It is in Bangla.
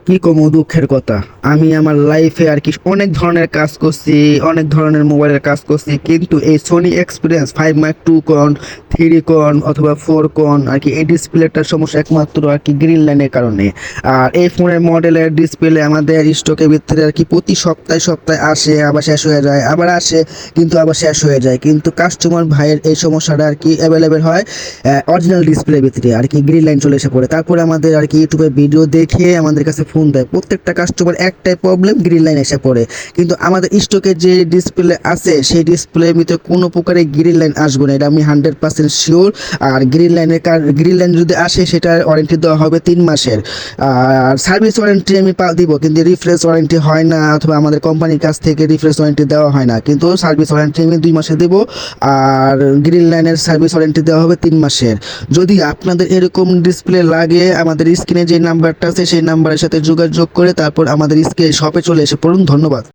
কি কম দুঃখের কথা। আমি আমার লাইফে আর কি অনেক ধরনের কাজ করছি, অনেক ধরনের মোবাইলের কাজ করছি, কিন্তু এই সোনি এক্সপিরিয়েন্স 5 মার্ক 2 কন 3 কন অথবা 4 কন আর কি এই ডিসপ্লেটার সমস্যা একমাত্র আর কি গ্রিন লাইনের কারণে। আর এই ফোনের মডেলের ডিসপ্লে আমাদের স্টকের ভিতরে আর কি প্রতি সপ্তাহে সপ্তাহে আসে, আবার শেষ হয়ে যায়, আবার আসে কিন্তু আবার শেষ হয়ে যায়। কিন্তু কাস্টমার ভাইয়ের এই সমস্যাটা আর কি অ্যাভেলেবেল হয় অরিজিনাল ডিসপ্লের ভিতরে আর কি গ্রিন লাইন চলে এসে পড়ে। তারপরে আমাদের আর কি ইউটিউবে ভিডিও দেখে আমাদের কাছে ফোন দেয়। প্রত্যেকটা কাস্টমার একটাই প্রবলেম, গ্রিন লাইন এসে পড়ে। কিন্তু আমাদের স্টকে যে ডিসপ্লে আছে সেই ডিসপ্লের ভিতরে কোনো প্রকারে গ্রিন লাইন আসবে না, এটা আমি 100% শিওর। আর গ্রিন লাইন যদি আসে সেটার ওয়ারেন্টি দেওয়া হবে 3 মাসের। আর সার্ভিস ওয়ারেন্টি আমি দিব, কিন্তু রিফ্রেশ ওয়ারেন্টি হয় না, অথবা আমাদের কোম্পানির কাছ থেকে রিফ্রেশ ওয়ারেন্টি দেওয়া হয় না, কিন্তু সার্ভিস ওয়ারেন্টি আমি 2 মাসে দেবো। আর গ্রিন লাইনের সার্ভিস ওয়ারেন্টি দেওয়া হবে 3 মাসের। যদি আপনাদের এরকম ডিসপ্লে লাগে, আমাদের স্ক্রিনে যে নাম্বারটা আছে সেই নাম্বারের সাথে যোগাযোগ করে তারপর আমাদের স্ক্রিনে শপে চলে এসে পড়ুন। ধন্যবাদ।